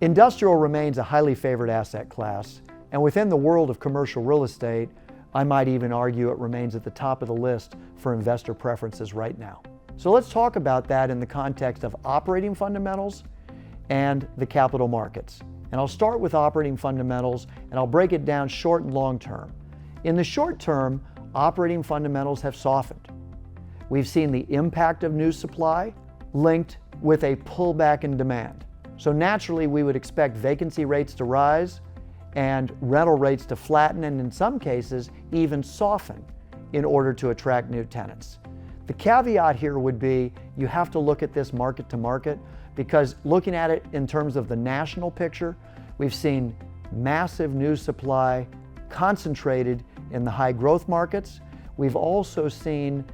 Industrial remains a highly favored asset class, and within the world of commercial real estate, I might even argue it remains at the top of the list for investor preferences right now. So let's talk about that in the context of operating fundamentals and the capital markets. And I'll start with operating fundamentals, and I'll break it down short and long term. In the short term, operating fundamentals have softened. We've seen the impact of new supply linked with a pullback in demand. So naturally, we would expect vacancy rates to rise and rental rates to flatten, and in some cases, even soften in order to attract new tenants. The caveat here would be you have to look at this market to market, because looking at it in terms of the national picture, we've seen massive new supply concentrated in the high growth markets. We've also seen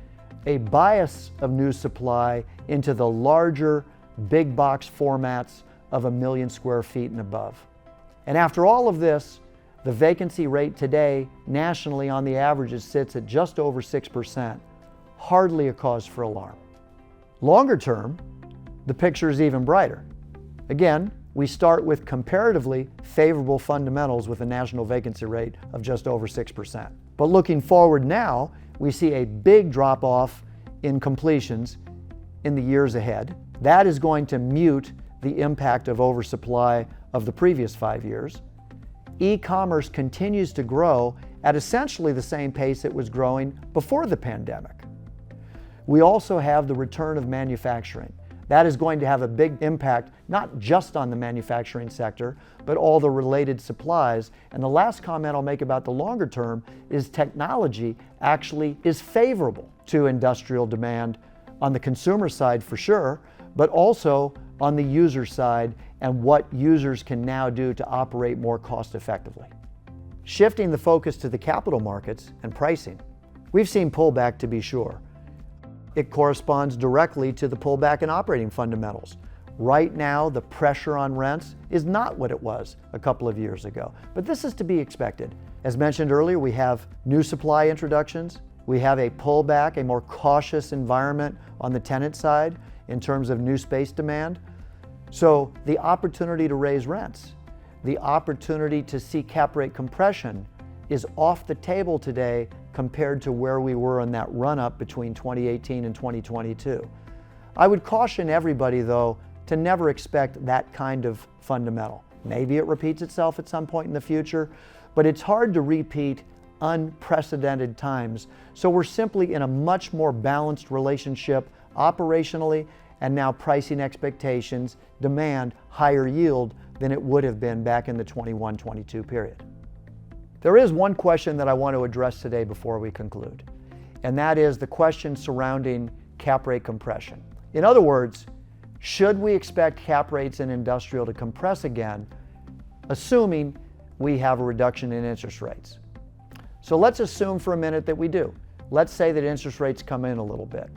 a bias of new supply into the larger big box formats of 1 million square feet and above. And after all of this, the vacancy rate today nationally on the averages sits at just over 6%, hardly a cause for alarm. Longer term, the picture is even brighter. Again, we start with comparatively favorable fundamentals with a national vacancy rate of just over 6%. But looking forward now, we see a big drop off in completions in the years ahead. That is going to mute the impact of oversupply of the previous 5 years. E-commerce continues to grow at essentially the same pace it was growing before the pandemic. We also have the return of manufacturing. That is going to have a big impact, not just on the manufacturing sector, but all the related supplies. And the last comment I'll make about the longer term is technology actually is favorable to industrial demand on the consumer side for sure, but also on the user side and what users can now do to operate more cost effectively. Shifting the focus to the capital markets and pricing, we've seen pullback to be sure. It corresponds directly to the pullback in operating fundamentals. Right now, the pressure on rents is not what it was a couple of years ago, but this is to be expected. As mentioned earlier, we have new supply introductions. We have a pullback, a more cautious environment on the tenant side in terms of new space demand. So the opportunity to raise rents, the opportunity to see cap rate compression is off the table today compared to where we were in that run-up between 2018 and 2022. I would caution everybody, though, to never expect that kind of fundamental. Maybe it repeats itself at some point in the future, but it's hard to repeat unprecedented times. So we're simply in a much more balanced relationship operationally, and now pricing expectations demand higher yield than it would have been back in the 21-22 period. There is one question that I want to address today before we conclude, and that is the question surrounding cap rate compression. In other words, should we expect cap rates in industrial to compress again, assuming we have a reduction in interest rates? So let's assume for a minute that we do. Let's say that interest rates come in a little bit.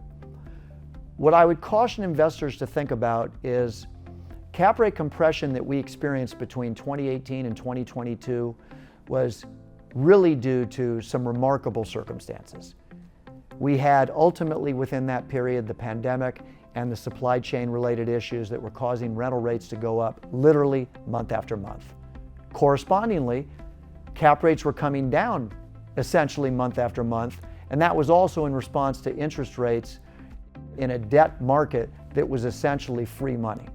What I would caution investors to think about is cap rate compression that we experienced between 2018 and 2022 was really due to some remarkable circumstances. We had ultimately within that period the pandemic and the supply chain related issues that were causing rental rates to go up literally month after month. Correspondingly, cap rates were coming down essentially month after month, and that was also in response to interest rates in a debt market that was essentially free money.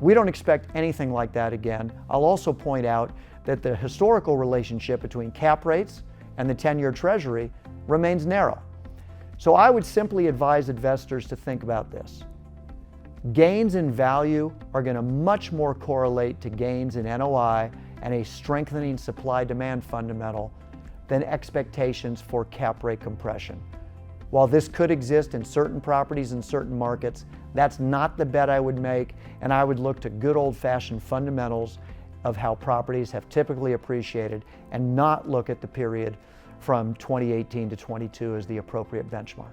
We don't expect anything like that again. I'll also point out that the historical relationship between cap rates and the 10-year Treasury remains narrow. So I would simply advise investors to think about this. Gains in value are going to much more correlate to gains in NOI and a strengthening supply-demand fundamental than expectations for cap rate compression. While this could exist in certain properties in certain markets, that's not the bet I would make, and I would look to good old-fashioned fundamentals of how properties have typically appreciated and not look at the period from 2018 to 22 as the appropriate benchmark.